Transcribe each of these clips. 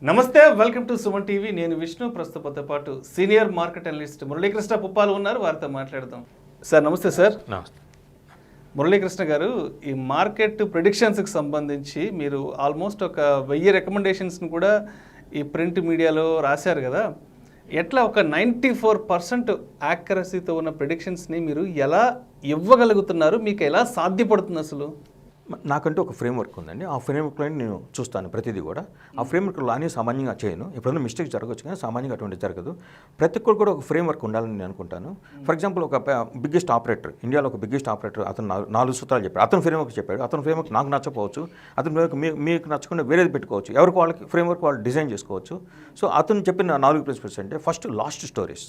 నమస్తే, welcome to Suman TV. నేను విష్ణు. ప్రస్తుతంతో పాటు సీనియర్ మార్కెట్ అనలిస్ట్ మురళీకృష్ణ పుప్పాలు ఉన్నారు. వారితో మాట్లాడదాం. సార్ నమస్తే. సార్ నమస్తే. మురళీకృష్ణ గారు, ఈ మార్కెట్ ప్రిడిక్షన్స్కి సంబంధించి మీరు ఆల్మోస్ట్ ఒక 1000 రికమెండేషన్స్ని కూడా ఈ ప్రింట్ మీడియాలో రాశారు కదా. ఎట్లా ఒక 94% యాక్యురసీతో ఉన్న ప్రిడిక్షన్స్ని మీరు ఎలా ఇవ్వగలుగుతున్నారు? మీకు ఎలా సాధ్యపడుతుంది అసలు? నాకంటూ ఒక ఫ్రేమ్వర్క్ ఉందండి. ఆ ఫ్రేమ్వర్క్లో నేను చూస్తాను ప్రతిదీ కూడా. ఆ ఫ్రేమ్వర్క్లో అని సామాన్యంగా చేయను. ఎప్పుడైనా మిస్టేక్ జరగవచ్చు, కానీ సామాన్యంగా అటువంటి జరగదు. ప్రతి ఒక్కరు కూడా ఒక ఫ్రేమ్వర్క్ ఉండాలని నేను అనుకుంటాను. ఫర్ ఎగ్జాంపుల్, ఒక బిగ్గెస్ట్ ఆపరేటర్, ఇండియాలో ఒక బిగ్గెస్ట్ ఆపరేటర్, అతను 4 సూత్రాలు చెప్పాడు. అతను ఫ్రేమ్వర్క్ చెప్పాడు. అతని ఫ్రేమ్వర్క్ నాకు నచ్చకపోవచ్చు, అతని ఫ్రేమ్వర్క్ మీకు నచ్చకుండా వేరేది పెట్టుకోవచ్చు. ఎవరికి వాళ్ళకి ఫ్రేమ్వర్క్ వాళ్ళు డిజైన్ చేసుకోవచ్చు. సో అతను చెప్పిన 4 ప్రిన్సిపల్స్ అంటే, ఫస్ట్ లాస్ట్ స్టోరీస్.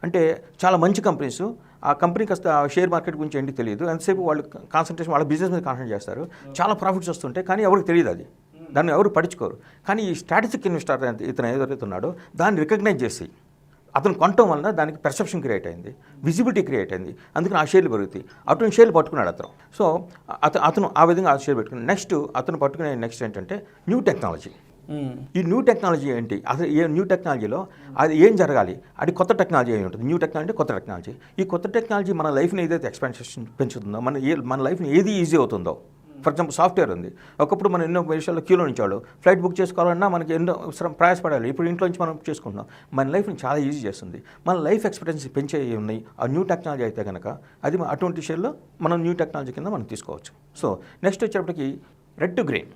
అంటే చాలా మంచి కంపెనీస్, ఆ కంపెనీ కాస్త షేర్ మార్కెట్ గురించి ఏంటి తెలియదు, ఎంతసేపు వాళ్ళు కాన్సన్ట్రేషన్ వాళ్ళ బిజినెస్ మీద కాన్సన్ట్రేట్ చేస్తారు. చాలా ప్రాఫిట్స్ వస్తుంటాయి, కానీ ఎవరికి తెలియదు, అది దాన్ని ఎవరు పట్టించుకోరు. కానీ ఈ స్ట్రాటజిక్ ఇన్వెస్టర్ ఇతను ఏదైతే ఉన్నాడో దాన్ని రికగ్నైజ్ చేసి అతను కొనటం వలన దానికి పెర్సెప్షన్ క్రియేట్ అయింది, విజిబిలిటీ క్రియేట్ అయింది. అందుకని ఆ షేర్లు పెరుగుతాయి. అటువంటి షేర్లు పట్టుకున్నాడు అతను. సో అతను ఆ విధంగా ఆ షేర్ పెట్టుకున్నాడు. నెక్స్ట్ అతను పట్టుకునే నెక్స్ట్ ఏంటంటే న్యూ టెక్నాలజీ. ఈ న్యూ టెక్నాలజీ ఏంటి, అసలు ఏ న్యూ టెక్నాలజీలో అది ఏం జరగాలి, అది కొత్త టెక్నాలజీ అయి ఉంటుంది. న్యూ టెక్నాలజీ అంటే కొత్త టెక్నాలజీ. ఈ కొత్త టెక్నాలజీ మన లైఫ్ని ఏదైతే ఎక్స్పాన్షన్ పెంచుతుందో, మన లైఫ్ని ఏది ఈజీ అవుతుందో. ఫర్ ఎగ్జాంపుల్, సాఫ్ట్వేర్ ఉంది. ఒకప్పుడు మనం ఎన్నో విషయాల్లో క్యూలో నుంచాడు. ఫ్లైట్ బుక్ చేసుకోవాలన్నా మనకి ఎన్నో ప్రయాసపడాలి. ఇప్పుడు ఇంట్లో నుంచి మనం చేసుకుంటున్నాం. మన లైఫ్ని చాలా ఈజీ చేస్తుంది. మన లైఫ్ ఎక్స్పీరియన్స్ పెంచే ఉన్నాయి ఆ న్యూ టెక్నాలజీ అయితే కనుక, అది అటువంటి విషయాల్లో మనం న్యూ టెక్నాలజీ కింద మనం తీసుకోవచ్చు. సో నెక్స్ట్ వచ్చేటప్పటికి రెడ్ టు గ్రీన్.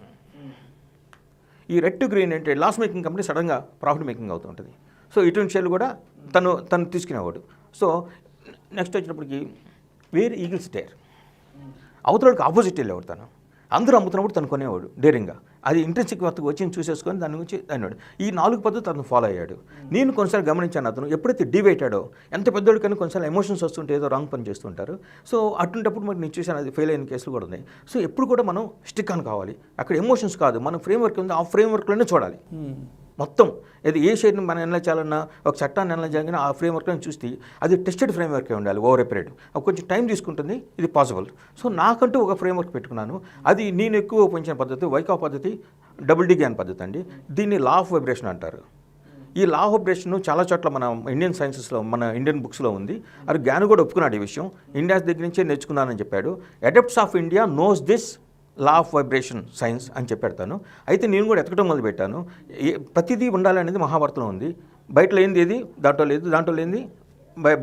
ఈ రెడ్ టు గ్రీన్ అంటే లాస్ మేకింగ్ కంపెనీ సడన్గా ప్రాఫిట్ మేకింగ్ అవుతూ ఉంటుంది. సో ఇటువంటి షేర్లు కూడా తను తీసుకునేవాడు. సో నెక్స్ట్ వచ్చేటప్పటికి వేర్ ఈగిల్స్ డేర్. అవతలకి ఆపోజిట్ వెళ్ళేవాడు. తను అందరూ అమ్ముతున్నప్పుడు తను కొనేవాడు డేరింగ్గా. అది ఇంట్రెన్సిక్ వర్త్ వచ్చి చూసేసుకొని దాని గురించి అన్నాడు. ఈ 4 పద్ధతులు అతను ఫాలో అయ్యాడు. నేను కొన్నిసార్లు గమనించాను, అతను ఎప్పుడైతే డివైటాడో, ఎంత పెద్దోడు కానీ కొన్నిసార్లు ఎమోషన్స్ వస్తుంటే ఏదో రాంగ్ పని చేస్తుంటారు. సో అటువంటిప్పుడు మరి నేను చూసాను, అది ఫెయిల్ అయిన కేసులు కూడా ఉన్నాయి. సో ఎప్పుడు కూడా మనం స్టిక్ ఆన్ కావాలి. అక్కడ ఎమోషన్స్ కాదు, మన ఫ్రేమ్వర్క్ ఉంది, ఆ ఫ్రేమ్వర్క్లోనే చూడాలి మొత్తం. ఇది ఏ షేర్ని మనం అనలైజ్ చేయాలన్నా, ఒక చట్టాన్ని అనలైజ్ చేయాలన్నా ఆ ఫ్రేమ్వర్క్ని చూస్తే అది టెస్టెడ్ ఫ్రేమ్వర్కే ఉండాలి. ఓవర్ ఏ పీరియడ్ అది కొంచెం టైం తీసుకుంటుంది, ఇది పాసిబుల్. సో నాకంటూ ఒక ఫ్రేమ్వర్క్ పెట్టుకున్నాను. అది నేను ఎక్కువ ఉపయోగించిన పద్ధతి వైకా పద్ధతి, డబుల్ డి గ్యాన్ పద్ధతి అండి. దీన్ని లా ఆఫ్ వైబ్రేషన్ అంటారు. ఈ లా ఆఫ్ వైబ్రేషన్ చాలా చోట్ల మన ఇండియన్ సైన్సెస్లో, మన ఇండియన్ బుక్స్లో ఉంది. అది జ్ఞాన్ కూడా ఒప్పుకున్నాడు ఈ విషయం. ఇండియాస్ దగ్గర నుంచే నేర్చుకున్నానని చెప్పాడు. Adepts of India knows this law of vibration science అని చెప్పెడతాను. అయితే నేను కూడా ఎతకడం మొదలుపెట్టాను. ప్రతిదీ ఉండాలనేది మహాభారతంలో ఉంది. బయట లేనిది ఏది దాంట్లో లేదు, దాంట్లో లేనిది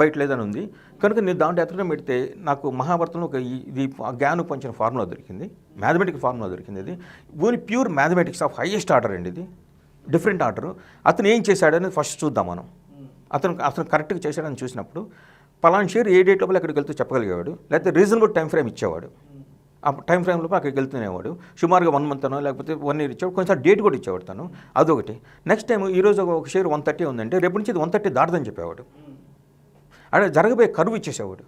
బయట లేదని ఉంది. కనుక నేను దాంట్లో ఎతకడం పెడితే నాకు మహాభారతంలో ఒక ఇది జ్ఞానం పంచిన ఫార్ములా దొరికింది, మ్యాథమెటిక్ ఫార్ములా దొరికింది. ఇది only pure mathematics of highest order అండి. ఇది డిఫరెంట్ ఆర్డర్. అతను ఏం చేశాడనేది ఫస్ట్ చూద్దాం మనం. అతను కరెక్ట్గా చేశాడని చూసినప్పుడు పలానా షేర్ ఏ డేట్ లోపల ఎక్కడికి వెళ్తూ చెప్పగలిగేవాడు, లేకపోతే రీజనబుల్ టైం ఫ్రేమ్ ఇచ్చేవాడు. ఆ టైం ఫ్రేమ్లో అక్కడికి వెళ్తునేవాడు. సుమారుగా 1 month అనో లేకపోతే 1 year ఇచ్చేవాడు. కొంచెం డేట్ కూడా ఇచ్చేవాడు తను. అదొకటి. నెక్స్ట్ టైం ఈరోజు ఒక షేర్ 130 ఉందంటే రేపు నుంచి ఇది 130 దాటదని చెప్పేవాడు. అదే జరగబోయే కరువు ఇచ్చేసేవాడు.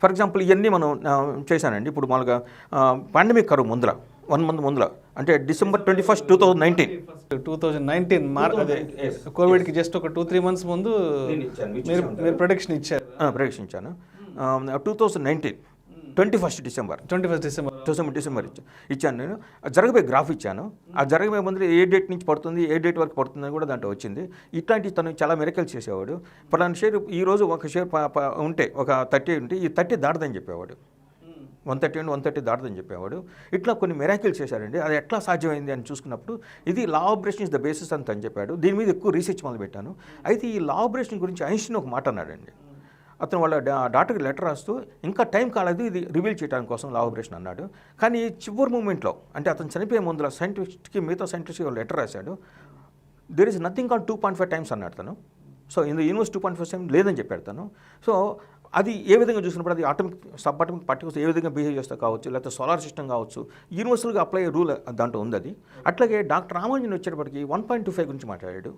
ఫర్ ఎగ్జాంపుల్, ఇవన్నీ మనం చేశానండి. ఇప్పుడు మామూలుగా పాండమిక్ కరువు ముందర 1 month ముందర, అంటే December 21st, 2019 అదే కోవిడ్కి జస్ట్ ఒక 2-3 months ముందు మీరు ప్రొడిక్షన్ ఇచ్చారు. ప్రొడిక్షన్ ఇచ్చాను. 2019 21st December ఇచ్చాను నేను. జరగబోయే గ్రాఫ్ ఇచ్చాను. ఆ జరగబోయే ముందు ఏ డేట్ నుంచి పడుతుంది, ఏ డేట్ వరకు పడుతుంది అని కూడా దాంట్లో వచ్చింది. ఇట్లాంటి తను చాలా మిరకల్స్ చేసేవాడు. పలానా షేర్ ఈరోజు ఒక షేర్ ఉంటే ఒక 30 ఉంటే ఈ 30 దాటదని చెప్పేవాడు. 130 దాటదని చెప్పేవాడు. ఇట్లా కొన్ని మిరాకిల్స్ చేశారండి. అది ఎట్లా సాధ్యమైంది అని చూసుకున్నప్పుడు ఇది లా ఆపరేషన్ ఇస్ ద బేసిస్ అని చెప్పాడు. దీని మీద ఎక్కువ రీసెర్చ్ మొదలుపెట్టాను. అయితే ఈ లా ఆపరేషన్ గురించి ఐన్స్టీన్ ఒక మాట అన్నాడండి. అతను వాళ్ళ డాక్టర్కి లెటర్ రాస్తూ ఇంకా టైం కాలేదు ఇది రివీల్ చేయడానికి కోసం లా ఆపరేషన్ అన్నాడు. కానీ చివరి మూమెంట్లో, అంటే అతను చనిపోయే ముందులో సైంటిస్ట్కి, మిగతా సైంటిస్ట్కి లెటర్ రాశాడు. There is nothing call 2.5 times అన్నాడు తను. సో ఇందులో యూనివర్స్ 2.5 times లేదని చెప్పాడు తను. సో అది ఏ విధంగా చూసినప్పుడు అది ఆటమిక్, సబ్ ఆటమిక్ పార్టికల్స్ ఏ విధంగా బిహేవ్ చేస్తా కావచ్చు, లేకపోతే సోలార్ సిస్టమ్ కావచ్చు, యూనివర్సల్గా అప్లై రూల్ దాంట్లో ఉంది అది. అట్లాగే డాక్టర్ రామానుజన్ వచ్చేటప్పటికి 1.25 గురించి మాట్లాడాడు.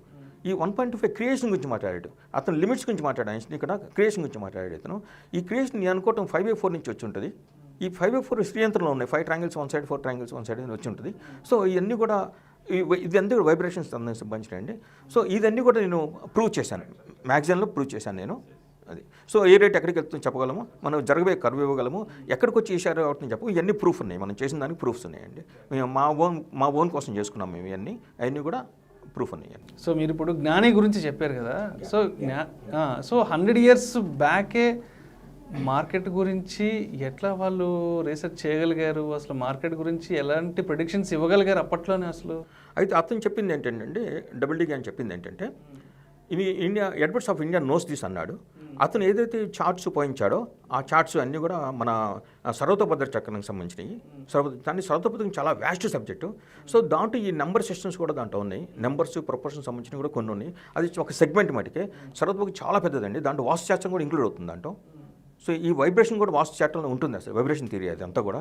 ఈ 1.25 క్రియేషన్ గురించి మాట్లాడాడు. అతను లిమిట్స్ గురించి మాట్లాడాడు. ఐన్స్టీన్ ఇక్కడ క్రియేషన్ గురించి మాట్లాడాడు. అతను ఈ క్రియేషన్ నేను అనుకోవటం 5/4 నుంచి వచ్చి ఉంటుంది. ఈ 5/4 శ్రీయంత్రంలో ఉన్నాయి. 5 triangles one side, 4 triangles one side అని వచ్చి ఉంటుంది. సో ఇవన్నీ కూడా ఇదంతా కూడా వైబ్రేషన్స్ సంబంధించినండి. సో ఇదన్నీ కూడా నేను ప్రూవ్ చేశాను, మ్యాగజైన్లో ప్రూవ్ చేశాను నేను. అది సో ఏ రేట్ ఎక్కడికి వెళ్తుందో చెప్పగలము, మనం జరగబోయే కర్వ్ ఇవ్వగలము, ఎక్కడికి వచ్చి ఈసారి అవుతుందని చెప్పు. ఇవన్నీ ప్రూఫ్ ఉన్నాయి, మనం చేసిన దానికి ప్రూఫ్స్ ఉన్నాయండి. మేము మా ఓన్ కోసం చేసుకున్నాం మేము. ఇవన్నీ కూడా ప్రూఫ్ ఉన్నాయి. సో మీరు ఇప్పుడు జ్ఞాని గురించి చెప్పారు కదా, సో సో 100 years బ్యాకే మార్కెట్ గురించి ఎట్లా వాళ్ళు రీసెర్చ్ చేయగలిగారు, అసలు మార్కెట్ గురించి ఎలాంటి ప్రెడిక్షన్స్ ఇవ్వగలిగారు అప్పట్లోనే అసలు? అయితే అతను చెప్పింది ఏంటంటే డబుల్ డి అని చెప్పింది ఏంటంటే ఇవి India Edwards of India knows this అన్నాడు. అతను ఏదైతే చార్ట్స్ పోయించాడో ఆ చార్ట్స్ అన్నీ కూడా మన సర్వతోపద్ర చక్రానికి సంబంధించినవి. దాన్ని సర్వతోపద్రం చాలా వ్యాస్ట్ సబ్జెక్టు. సో దాంట్లో ఈ నెంబర్ సిస్టమ్స్ కూడా దాంట్లో ఉన్నాయి, నెంబర్స్ ప్రొపోర్షన్ సంబంధించినవి కూడా కొన్ని ఉన్నాయి. అది ఒక సెగ్మెంట్ మటుకే సర్వతోపద్రం చాలా పెద్దదండి. దాంట్లో వాస్తుశాస్త్రం కూడా ఇంక్లూడ్ అవుతుంది దాంట్లో. సో ఈ వైబ్రేషన్ కూడా వాస్తుశాస్త్రంలో ఉంటుంది, అసలు వైబ్రేషన్ థియరీ అది అంతా కూడా.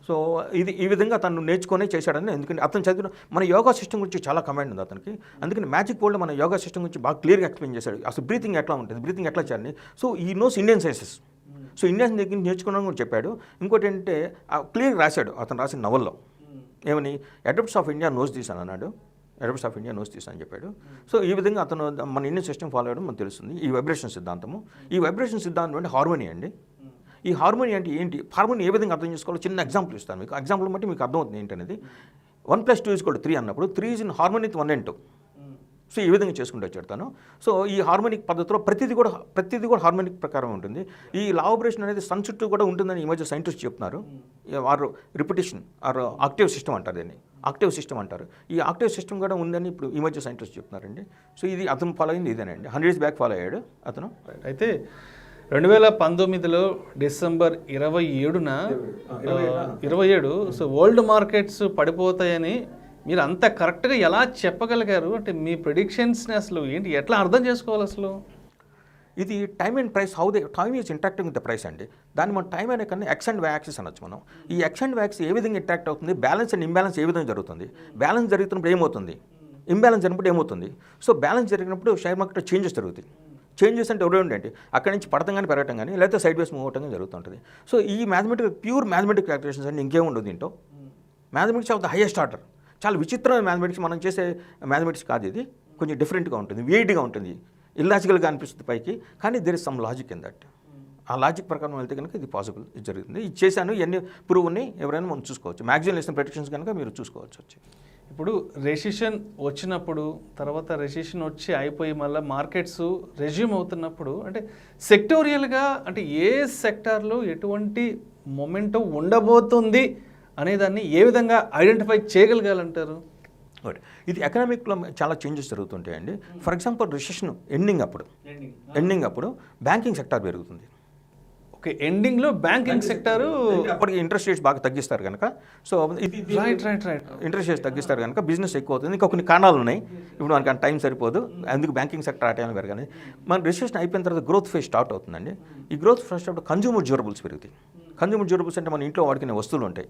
సో ఇది ఈ విధంగా తను నేర్చుకునే చేశాడని, ఎందుకంటే అతను చదివిన మన యోగా సిస్టమ్ గురించి చాలా కమాండ్ ఉంది అతనికి. అందుకని మ్యాజిక్ వరల్డ్లో మన యోగా సిస్టమ్ గురించి బాగా క్లియర్గా ఎక్స్ప్లెయిన్ చేశాడు. అసలు బ్రీతింగ్ ఎట్లా ఉంటుంది, బ్రీతింగ్ ఎట్లా చేయాలి. సో ఈ knows Indian sciences. So Indian దగ్గర నేర్చుకున్నాను కూడా చెప్పాడు. ఇంకోటి ఏంటంటే క్లియర్గా రాశాడు అతను రాసిన నవల్లో ఏమని, Edwards of India knows this అని అన్నాడు. Edwards of India knows this అని చెప్పాడు. సో ఈ విధంగా అతను మన ఇండియన్ సిస్టమ్ ఫాలో అవ్వడం మనకు తెలుస్తుంది. ఈ వైబ్రేషన్ సిద్ధాంతము, ఈ వైబ్రేషన్ సిద్ధాంతం అంటే హార్మోనీ అండి. ఈ హార్మోనీ అంటే ఏంటి, హార్మోనీ ఏ విధంగా అర్థం చేసుకోవాలో చిన్న ఎగ్జాంపుల్ ఇస్తాను మీకు. ఎగ్జాంపుల్ బట్టి మీకు అర్థమవుతుంది ఏంటనేది. 1+2 = 3 అన్నప్పుడు 3 is in harmony with 1 and 2. So ఈ విధంగా చేసుకుంటూ వచ్చేడతాను. సో ఈ హార్మోనిక్ పద్ధతిలో ప్రతిదీ కూడా హార్మోనిక్ ప్రకారం ఉంటుంది. ఈ లా ఆపరేషన్ అనేది సన్ చుట్టూ కూడా ఉంటుందని ఈ మధ్య సైంటిస్ట్ చెప్తున్నారు. వారు రిపిటేషన్ ఆర్ ఆక్టివ్ సిస్టమ్ అంటారు దీన్ని, ఆక్టివ్ సిస్టమ్ అంటారు. ఈ ఆక్టివ్ సిస్టమ్ కూడా ఉందని ఇప్పుడు ఈ మధ్య సైంటిస్ట్ చెప్తున్నారండి. సో ఇది అతను ఫాలో అయింది ఇదేనండి. 100 years బ్యాక్ ఫాలో అయ్యాడు అతను. అయితే 2019లో డిసెంబర్ 27 సో వరల్డ్ మార్కెట్స్ పడిపోతాయని మీరు అంత కరెక్ట్గా ఎలా చెప్పగలిగారు? అంటే మీ ప్రెడిక్షన్స్ని అసలు ఏంటి, ఎట్లా అర్థం చేసుకోవాలి అసలు? ఇది time and price, how they time is interacting with the price అండి. దాన్ని మనం టైం అనే కన్నా ఎక్స్ అండ్ వై యాక్సిస్ అనొచ్చు మనం. ఈ ఎక్స్ అండ్ వై యాక్సిస్ ఏ విధంగా ఇంట్రాక్ట్ అవుతుంది, బ్యాలెన్స్ అండ్ ఇంబ్యాలెన్స్ ఏ విధంగా జరుగుతుంది, బ్యాలెన్స్ జరుగుతున్నప్పుడు ఏమవుతుంది, ఇంబ్యాలెన్స్ జరిగినప్పుడు ఏమవుతుంది. సో బ్యాలెన్స్ జరిగినప్పుడు షేర్ మార్కెట్లో చేంజెస్ జరుగుతాయి. చేంజెస్ అంటే ఎవరు ఏంటి, అక్కడి నుంచి పడటం కానీ పెరగటం కానీ లేకపోతే సైడ్ వేస్ మూవ్ అవటం కానీ జరుగుతుంటుంది. సో ఈ మ్యాథమెటికల్ ప్యూర్ మ్యాథమెటిక్ క్యాలిక్యులేషన్స్ అంటే ఇంకేముండదు దీంట్లో. Mathematics of the highest order, చాలా విచిత్రమైన మ్యాథమెటిక్స్ మనం చేసే మ్యాథమెటిక్స్ కాదు ఇది. కొంచెం డిఫరెంట్గా ఉంటుంది, వేడిగా ఉంటుంది, ఇల్లాజికల్గా అనిపిస్తుంది పైకి, కానీ there is some logic in that. ఆ లాజిక్ ప్రకారం వెళ్తే కనుక ఇది పాసిబుల్, ఇది జరుగుతుంది. ఇది చేశాను, ఎన్ని ప్రూవ్ ఉన్నాయి ఎవరైనా మనం చూసుకోవచ్చు. మ్యాగజైన్ ఇస్తున్న ప్రెడిక్షన్స్ కనుక మీరు చూసుకోవచ్చు. వచ్చి ఇప్పుడు రెసిషన్ వచ్చినప్పుడు, తర్వాత రెసిషన్ వచ్చి అయిపోయి మళ్ళీ మార్కెట్స్ రెజ్యూమ్ అవుతున్నప్పుడు, అంటే సెక్టోరియల్గా అంటే ఏ సెక్టార్లో ఎటువంటి మొమెంటం ఉండబోతుంది అనేదాన్ని ఏ విధంగా ఐడెంటిఫై చేయగలగాలంటారు? ఇది ఎకనామిక్లో చాలా చేంజెస్ జరుగుతుంటాయండి. ఫర్ ఎగ్జాంపుల్ రిసెషన్ ఎండింగ్ అప్పుడు బ్యాంకింగ్ సెక్టార్ పెరుగుతుంది. ఓకే, ఎండింగ్లో బ్యాంకింగ్ సెక్టారు అప్పటికి ఇంట్రెస్ట్ రేట్స్ బాగా తగ్గిస్తారు కనుక, సో రైట్ ఇంట్రెస్ట్ రేట్స్ తగ్గిస్తారు కనుక బిజినెస్ ఎక్కువ అవుతుంది. ఇంకా కొన్ని కారణాలు ఉన్నాయి, ఇప్పుడు మనకి టైం సరిపోదు, అందుకు బ్యాంకింగ్ సెక్టర్ ఆ టైంలో పెరగాలి. మన రిసెషన్ అయిపోయిన తర్వాత గ్రోత్ ఫేజ్ స్టార్ట్ అవుతుందండి. ఈ గ్రోత్ ఫేజ్ అప్పుడు కన్జ్యూమర్ డ్యూరబుల్స్ పెరుగుతాయి. కన్జ్యూమర్ డ్యూరబుల్స్ అంటే మన ఇంట్లో వాడుకునే వస్తువులు ఉంటాయి,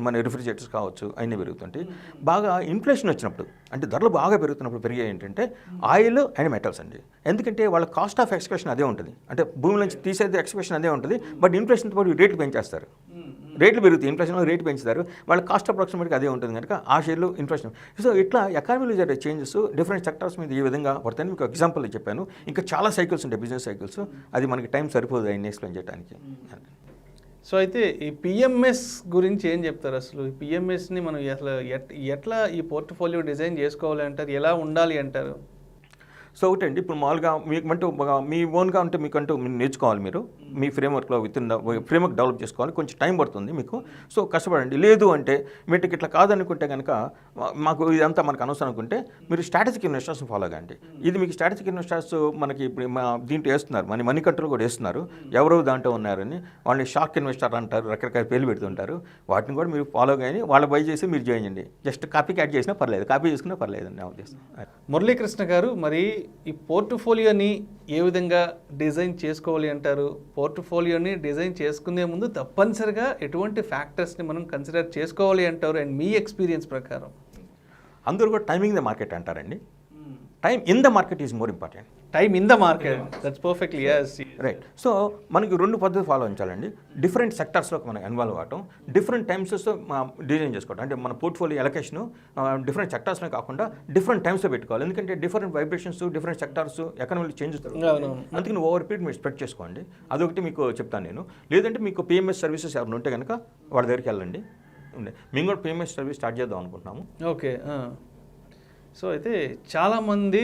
మన రిఫ్రిజిరేటర్స్ కావచ్చు, అన్నీ పెరుగుతుంటాయి. బాగా ఇన్ఫ్లేషన్ వచ్చినప్పుడు, అంటే ధరలు బాగా పెరుగుతున్నప్పుడు పెరిగే ఏంటంటే ఆయిల్ అండ్ మెటల్స్ అండి. ఎందుకంటే వాళ్ళ కాస్ట్ ఆఫ్ ఎక్స్పెక్షన్ అదే ఉంటుంది, అంటే భూమి నుంచి తీసేది ఎక్స్పెక్షన్ అదే ఉంటుంది. బట్ ఇన్ఫ్లేషన్తో పాటు రేట్లు పెంచేస్తారు, రేట్లు పెరుగుతాయి, ఇన్ఫ్లేషన్లో రేటు పెంచుతారు, వాళ్ళ కాస్ట్ అప్రాక్సిమేట్గా అదే ఉంటుంది కనుక ఆ షేర్లు ఇన్ఫ్లేషన్. సో ఇట్లా ఎకానమీలో జరిగే చేంజెస్ డిఫరెంట్ సెక్టర్స్ మీద ఈ విధంగా పడతాయని మీకు ఎగ్జాంపుల్ చెప్పాను. ఇంకా చాలా సైకిల్స్ ఉంటాయి, బిజినెస్ సైకిల్స్, అది మనకి టైం సరిపోదు అన్ని ఎక్స్ప్లెయిన్ చేయడానికి. సో అయితే ఈ పిఎంఎస్ గురించి ఏం చెప్తారు అసలు? ఈ పిఎంఎస్ని మనం అసలు ఎట్లా ఈ పోర్ట్ఫోలియో డిజైన్ చేసుకోవాలి అంటారు, ఎలా ఉండాలి అంటారు? సో ఒకటండి, ఇప్పుడు మామూలుగా మీకంటూ మీ ఓన్గా ఉంటే మీకంటూ నేర్చుకోవాలి, మీరు మీ ఫ్రేమ్వర్క్లో ఫ్రేమ్వర్క్ డెవలప్ చేసుకోవాలి, కొంచెం టైం పడుతుంది మీకు. సో కష్టపడండి. లేదు అంటే మీకు ఇట్లా కాదనుకుంటే కనుక మాకు ఇదంతా మనకు అనవసరం అనుకుంటే మీరు స్ట్రాటజిక్ ఇన్వెస్టర్స్ ఫాలో అవ్వండి. ఇది మీకు స్ట్రాటజిక్ ఇన్వెస్టర్స్ మనకి ఇప్పుడు దీంట్లో వేస్తున్నారు, మనీ కంట్రోల్ కూడా వేస్తున్నారు, ఎవరో దాంట్లో ఉన్నారని. వాళ్ళని షార్క్ ఇన్వెస్టర్ అంటారు, రకరకాల పేర్లు పెడుతుంటారు. వాటిని కూడా మీరు ఫాలో కానీ వాళ్ళు బై చేసి మీరు జాయిన్ చేయండి. జస్ట్ కాపీ క్యాట్ చేసినా పర్లేదు, కాపీ చేసుకున్నా పర్లేదు అని నా ఉద్దేశం. మురళీకృష్ణ గారు, మరి ఈ పోర్ట్ఫోలియోని ఏ విధంగా డిజైన్ చేసుకోవాలి అంటారు? పోర్ట్ఫోలియోని డిజైన్ చేసుకునే ముందు తప్పనిసరిగా ఎటువంటి ఫ్యాక్టర్స్ని మనం కన్సిడర్ చేసుకోవాలి అంటారు? అండ్ మీ ఎక్స్పీరియన్స్ ప్రకారం అందరూ కూడా టైమింగ్ ద మార్కెట్ అంటారండి. Time in the market is more important. Time in the market, that's perfectly yes. Right. So మనకి రెండు పద్ధతులు ఫాలో ఉంచాలండి. డిఫరెంట్ సెక్టర్స్లోకి మనం ఇన్వాల్వ్ అవ్వటం, డిఫరెంట్ టైమ్స్లో డిజైన్ చేసుకోవడం. అంటే మన పోర్ట్ఫోలియో ఎలకేషన్ డిఫరెంట్ సెక్టర్స్లో కాకుండా డిఫరెంట్ టైమ్స్లో పెట్టుకోవాలి. ఎందుకంటే different vibrations, different sectors, economic changes జరుగుతుంది. అందుకని ఓవర్ పీరియడ్ మీరు స్ప్రెడ్ చేసుకోండి. అదొకటి మీకు చెప్తాను నేను. లేదంటే మీకు పిఎంఎస్ సర్వీసెస్ ఎవరైనా ఉంటే కనుక వాళ్ళ దగ్గరికి వెళ్ళండి. మేము కూడా పిఎంఎస్ సర్వీస్ స్టార్ట్ చేద్దాం అనుకుంటున్నాము. ఓకే. సో అయితే చాలామంది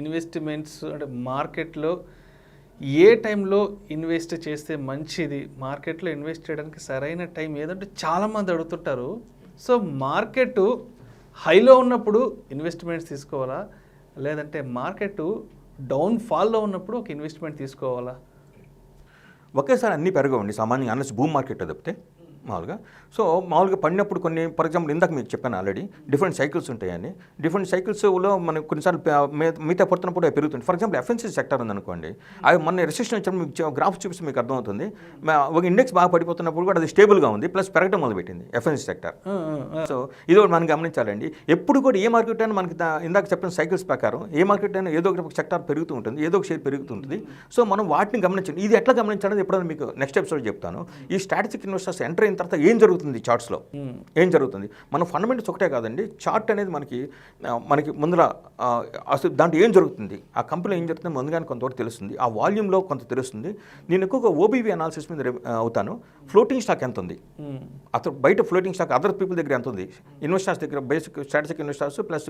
ఇన్వెస్ట్మెంట్స్ అంటే మార్కెట్లో ఏ టైంలో ఇన్వెస్ట్ చేస్తే మంచిది, మార్కెట్లో ఇన్వెస్ట్ చేయడానికి సరైన టైం ఏదంటే చాలామంది అడుగుతుంటారు. సో మార్కెట్ హైలో ఉన్నప్పుడు ఇన్వెస్ట్మెంట్స్ తీసుకోవాలా, లేదంటే మార్కెట్ డౌన్ఫాల్లో ఉన్నప్పుడు ఒక ఇన్వెస్ట్మెంట్ తీసుకోవాలా? ఒకేసారి అన్నీ పెరగవండి సామాన్యంగా, అన్నసి భూమి మార్కెట్ తప్పితే మామూలుగా. సో మామూలుగా పడినప్పుడు కొన్ని, ఫర్ ఎగ్జాంపుల్ ఇందాక మీకు చెప్పాను ఆల్రెడీ, డిఫరెంట్ సైకిల్స్ ఉంటాయని. డిఫరెంట్ సైకిల్స్లో మనకు కొన్నిసార్లు మిగతా పడుతున్నప్పుడు అవి పెరుగుతుంది. ఫర్ ఎగ్జాంపుల్ ఎఫ్ఎన్సీ సెక్టర్ ఉందనుకోండి, అవి మన రెసిస్టెన్స్ వచ్చినప్పుడు మీకు గ్రాఫ్ చూపిస్తే మీకు అర్థమవుతుంది. ఒక ఇండెక్స్ బాగా పడిపోతున్నప్పుడు కూడా అది స్టేబుల్గా ఉంది, ప్లస్ పెరగడం మొదలుపెట్టింది ఎఫ్ఎన్సీ సెక్టర్. సో ఇది ఒకటి మనం గమనించాలండి. ఎప్పుడు కూడా ఏ మార్కెట్ అయినా మనకి ఇందాక చెప్పిన సైకిల్స్ ప్రకారం ఏ మార్కెట్ అయినా ఏదో ఒక సెక్టర్ పెరుగుతూ ఉంటుంది, ఏదో ఒక షేర్ పెరుగుతుంటుంది. సో మనం వాటిని గమనించండి. ఇది ఎట్లా గమనించాలని ఎప్పుడైనా మీకు నెక్స్ట్ ఎపిసోడ్ చెప్తాను. ఈ స్ట్రాటజిక్ ఇన్వెస్టర్స్ ఎంటర్ అయిన తర్వాత ఏం జరుగుతుంది చార్ట్స్లో, ఏం జరుగుతుంది, మన ఫండమెంటల్స్ ఒకటే కాదండి, చార్ట్ అనేది మనకి ముందర అసలు దాంట్లో ఏం జరుగుతుంది, ఆ కంపెనీలో ఏం జరుగుతుంది ముందుగానే కొంతవరకు తెలుస్తుంది, ఆ వాల్యూమ్లో కొంత తెలుస్తుంది. నేను ఎక్కువగా ఓబీవీ అనాలిసిస్ మీద అవుతాను. ఫ్లోటింగ్ స్టాక్ ఎంత ఉంది, అతను బయట ఫ్లోటింగ్ స్టాక్ అదర్ పీపుల్ దగ్గర ఎంత ఉంది, ఇన్వెస్టర్స్ దగ్గర basic strategic investors plus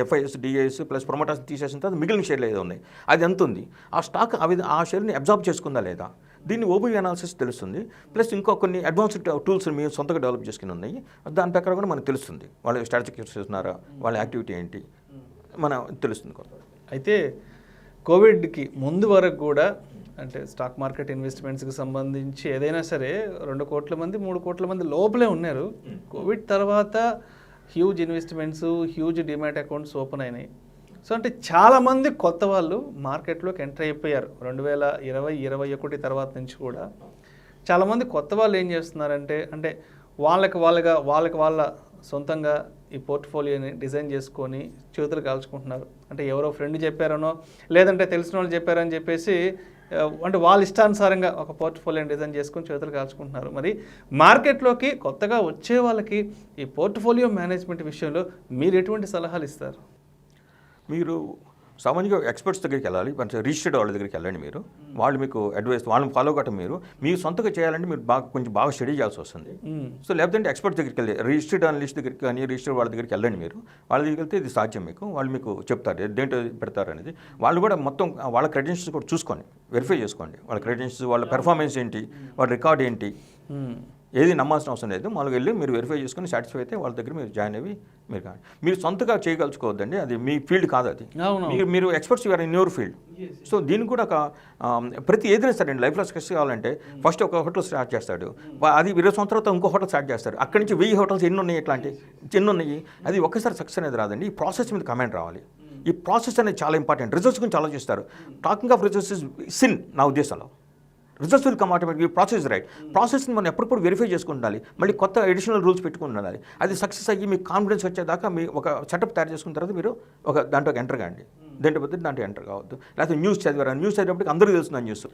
FIs DIs plus promoters తీసేసిన తర్వాత మిగిలిన షేర్లు ఏదో ఉన్నాయి, అది ఎంత ఉంది, ఆ స్టాక్ ఆ షేర్ని అబ్జార్బ్ చేసుకుందా లేదా, దీన్ని ఓబీవీ అనాలిసిస్ తెలుస్తుంది. ప్లస్ ఇంకో కొన్ని అడ్వాన్స్డ్ టూల్స్ మీరు సొంతగా డెవలప్ చేసుకుని ఉన్నాయి, దాని ప్రకారం కూడా మనకు తెలుస్తుంది వాళ్ళు స్ట్రాటజిక్ చేస్తున్నారా, వాళ్ళ యాక్టివిటీ ఏంటి మన తెలుస్తుంది కొంత. అయితే కోవిడ్కి ముందు వరకు కూడా అంటే స్టాక్ మార్కెట్ ఇన్వెస్ట్మెంట్స్కి సంబంధించి ఏదైనా సరే 2 కోట్ల మంది 3 కోట్ల మంది లోపలే ఉన్నారు. కోవిడ్ తర్వాత huge investments, huge demat accounts open అయినాయి. సో అంటే చాలామంది కొత్త వాళ్ళు మార్కెట్లోకి ఎంటర్ అయిపోయారు 2020-21 తర్వాత నుంచి కూడా. చాలామంది కొత్త వాళ్ళు ఏం చేస్తున్నారంటే అంటే వాళ్ళ సొంతంగా ఈ పోర్ట్ఫోలియోని డిజైన్ చేసుకొని చేతులు కాల్చుకుంటున్నారు. అంటే ఎవరో ఫ్రెండ్ చెప్పారనో లేదంటే తెలిసిన వాళ్ళు చెప్పారని చెప్పేసి అంటే వాళ్ళ ఇష్టానుసారంగా ఒక పోర్ట్ఫోలియోని డిజైన్ చేసుకొని చేతులు కాల్చుకుంటున్నారు. మరి మార్కెట్లోకి కొత్తగా వచ్చే వాళ్ళకి ఈ పోర్ట్ఫోలియో మేనేజ్మెంట్ విషయంలో మీరు ఎటువంటి సలహాలు ఇస్తారు? మీరు సామాన్యంగా ఎక్స్పర్ట్స్ దగ్గరికి వెళ్ళాలి, కొంచెం రిజిస్టర్డ్ వాళ్ళ దగ్గరికి వెళ్ళండి. మీరు వాళ్ళు మీకు అడ్వైస్, వాళ్ళని ఫాలో కట్టం. మీరు సొంతగా చేయాలంటే మీరు కొంచెం బాగా స్టడీ చేయాల్సి వస్తుంది. సో లేదంటే ఎక్స్పర్ట్స్ దగ్గరికి వెళ్ళి రిజిస్టర్డ్ అనలిస్ట్ దగ్గరికి కానీ రిజిస్టర్డ్ వాళ్ళ దగ్గరికి వెళ్ళండి. మీరు వాళ్ళ దగ్గరికి వెళ్తే ఇది సాధ్యం. వాళ్ళు మీకు చెప్తారు దేంట్లో పెడతారు అనేది. వాళ్ళు కూడా మొత్తం వాళ్ళ క్రెడెన్షియల్స్ కూడా చూసుకొని వెరిఫై చేసుకోండి. వాళ్ళ క్రెడెన్షియల్స్, వాళ్ళ పెర్ఫార్మెన్స్ ఏంటి, వాళ్ళ రికార్డ్ ఏంటి, ఏది నమ్మాల్సిన అవసరం లేదు. మామూలుగా వెళ్ళి మీరు వెరిఫై చేసుకుని సాటిస్ఫై అయితే వాళ్ళ దగ్గర మీరు జాయిన్ అయ్యి మీరు కానీ మీరు సొంతగా చేయగలుచుకోవద్దండి, అది మీ ఫీల్డ్ కాదు. అది మీరు experts you are in your field. So దీనికి కూడా ఒక ప్రతి ఏదైనా సరే అండి లైఫ్లో సక్సెస్ కావాలంటే ఫస్ట్ ఒక హోటల్ స్టార్ట్ చేస్తాడు, అది 20 సంవత్సరాల తర్వాత ఇంకో హోటల్ స్టార్ట్ చేస్తాడు, అక్కడి నుంచి 1000 హోటల్స్ ఎన్ని ఉన్నాయి, ఎన్ని ఉన్నాయి. అది ఒక్కసారి సక్సెస్ అనేది రాదండి. ఈ ప్రాసెస్ మీద కమెంట్ రావాలి. ఈ ప్రాసెస్ అనేది చాలా ఇంపార్టెంట్. రిజల్ట్స్ గురించి ఆలోచిస్తారు. Talking of results is sin నా ఉద్దేశంలో. Results will come automatic. Process right, ప్రాసెస్ని మనం ఎప్పటికప్పుడు వెరిఫై చేసుకుంటాలి. మళ్ళీ కొత్త అడిషనల్ రూల్స్ పెట్టుకుని ఉండాలి. అది సక్సెస్ అయ్యి మీకు కాన్ఫిడెన్స్ వచ్చేదాకా మీ ఒక సెటప్ తయారు చేసుకున్న తర్వాత మీరు ఒక దాంట్లోకి ఎంటర్ కాండి. దాంట్లో ఎంటర్ కావద్దు. లేకపోతే న్యూస్ చదివారు, న్యూస్ చదివేప్పటికి అందరికీ తెలుస్తుంది న్యూస్.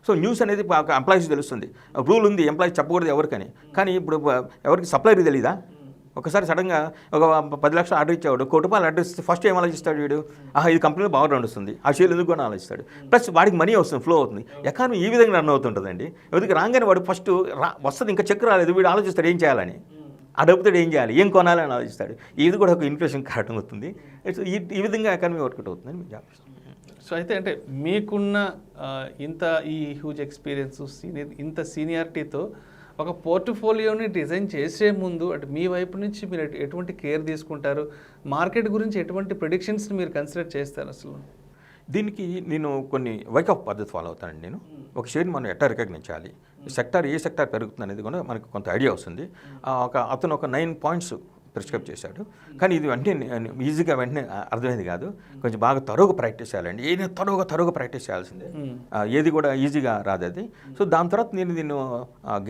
సో న్యూస్ అనేది ఎంప్లాయీస్ తెలుస్తుంది. రూల్ ఉంది, ఎంప్లాయీస్ చెప్పకూడదు ఎవరికని. కానీ ఇప్పుడు ఎవరికి సప్లైర్ తెలీదా? ఒకసారి సడన్గా ఒక 10 లక్షలు ఆర్డర్ ఇచ్చేవాడు, ₹1 కోటి ఆర్డర్ ఇస్తే ఫస్ట్ ఏం ఆలోచిస్తాడు వీడు, ఇది కంపెనీలో బాగా నడుస్తుంది, ఆ షేర్లు ఎందుకు కూడా ఆలోచిస్తాడు. ప్లస్ వాడికి మనీ వస్తుంది, ఫ్లో అవుతుంది. ఎకానమీ ఈ విధంగా రన్ అవుతుంటుందండి. ఎవరికి రాగానే వాడు ఫస్ట్ వస్తుంది, ఇంకా చెక్ రాలేదు, వీడు ఆలోచిస్తాడు ఏం చేయాలని, ఆ డబ్బుతో ఏం చేయాలి, ఏం కొనాలని ఆలోచిస్తాడు. ఇది కూడా ఒక ఇన్ఫ్లేషన్ కారణం అవుతుంది. ఈ విధంగా ఎకానమీ వర్కౌట్ అవుతుందని మీకు చెప్పేస్తాను. సో అయితే అంటే మీకున్న ఇంత ఈ హ్యూజ్ ఎక్స్పీరియన్స్, ఇంత సీనియారిటీతో ఒక పోర్ట్ఫోలియోని డిజైన్ చేసే ముందు అంటే మీ వైపు నుంచి మీరు ఎటువంటి కేర్ తీసుకుంటారు, మార్కెట్ గురించి ఎటువంటి ప్రిడిక్షన్స్ని మీరు కన్సిడర్ చేస్తారు? అసలు దీనికి నేను కొన్ని వైకప్ పద్ధతి ఫాలో అవుతానండి. నేను ఒక షేర్ని మనం ఎట్లా రికగ్నైజ్ చేయాలి, సెక్టార్ ఏ సెక్టార్ పెరుగుతుంది అనేది కూడా మనకు కొంత ఐడియా వస్తుంది. అతను ఒక 9 పాయింట్స్ ప్రిస్క్రైబ్ చేశాడు. కానీ ఇది వెంటనే ఈజీగా వెంటనే అర్థమైంది కాదు. కొంచెం బాగా తరువుగా ప్రాక్టీస్ చేయాలండి. ఏదైనా తరువుగా ప్రాక్టీస్ చేయాల్సిందే. ఏది కూడా ఈజీగా రాదు అది. సో దాని తర్వాత నేను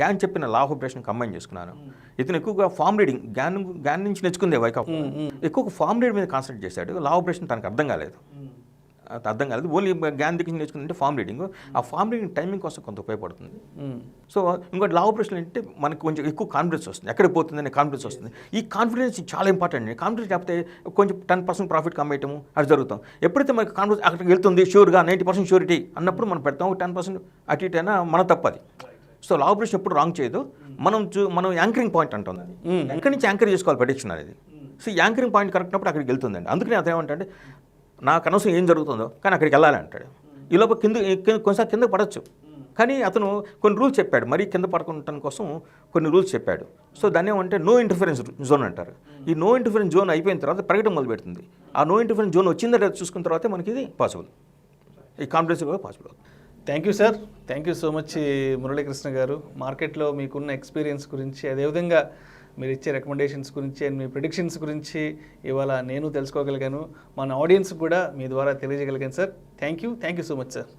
గ్యాన్ చెప్పిన లా ఆఫ్ ఆపరేషన్ కంబైన్ చేసుకున్నాను. ఇతను ఎక్కువగా ఫార్మ్ రీడింగ్ గ్యాన్ నుంచి నేర్చుకుందే వైకప్. ఎక్కువగా ఫార్మ్ రీడింగ్ మీద కాన్సన్ట్రేట్ చేశాడు. లా ఆఫ్ ఆపరేషన్ తనకు అర్థం కాలేదు. ఓన్లీ గ్యాన్ దగ్గర నేర్చుకుంటే ఫార్మ్ రీడింగ్. ఆ ఫార్మ్ రీడింగ్ టైమింగ్ కోసం కొంత ఉపయోగపడుతుంది. సో ఇంకోటి లా ఆపరేషన్ అంటే మనకు కొంచెం ఎక్కువ కాన్ఫిడెన్స్ వస్తుంది, ఎక్కడికి పోతుందనే కాన్ఫిడెన్స్ వస్తుంది. ఈ కాన్ఫిడెన్స్ చాలా ఇంపార్టెంట్ అండి. కాన్ఫిడెన్స్ లేకపోతే కొంచెం 10% ప్రాఫిట్ కమ్మేయటము అది జరుగుతాం. ఎప్పుడైతే మనకి కాన్ఫిడెన్స్ అక్కడికి వెళ్తుంది షూర్గా 90% షూరిటీ అన్నప్పుడు మనం పెడతాం. 10% అటు ఇటు అయినా మన తప్పది. సో లా ఆపరేషన్ ఎప్పుడు రాంగ్ చేయదు. మనం యాంకరింగ్ పాయింట్ అంటుంది. ఎక్కడి నుంచి యాంకర్ చేసుకోవాలి ప్రెడిక్షన్ అనేది. సో యాంకరింగ్ పాయింట్ కరెక్ట్ ఉన్నప్పుడు అక్కడికి వెళ్తుందండి. అందుకని అతను ఏమంటే నాకు అనవసరం ఏం జరుగుతుందో కానీ అక్కడికి వెళ్ళాలి అంటాడు. ఈ లోపల కొంచెం కింద పడవచ్చు, కానీ అతను కొన్ని రూల్స్ చెప్పాడు, మరీ కింద పడకుండా కోసం కొన్ని రూల్స్ చెప్పాడు. సో దాన్ని ఏమంటే నో ఇంటర్ఫరెన్స్ జోన్ అంటారు. ఈ నో ఇంటర్ఫరెన్స్ జోన్ అయిపోయిన తర్వాత పెరగడం మొదలు పెడుతుంది. ఆ నో ఇంటర్ఫరెన్స్ జోన్ వచ్చిందో చూసుకున్న తర్వాతే మనకి ఇది పాసిబుల్, ఈ కాన్ఫిడెన్స్ కూడా పాసిబుల్ అవుతుంది. Thank you sir, thank you so much Muralikrishna గారు. మార్కెట్లో మీకున్న ఎక్స్పీరియన్స్ గురించి, అదేవిధంగా మీరు ఇచ్చే రికమెండేషన్స్ గురించి అండ్ మీ ప్రిడిక్షన్స్ గురించి ఇవాళ నేను తెలుసుకోగలిగాను, మన ఆడియన్స్ కూడా మీ ద్వారా తెలియజేయగలిగాను sir. Thank you so much sir.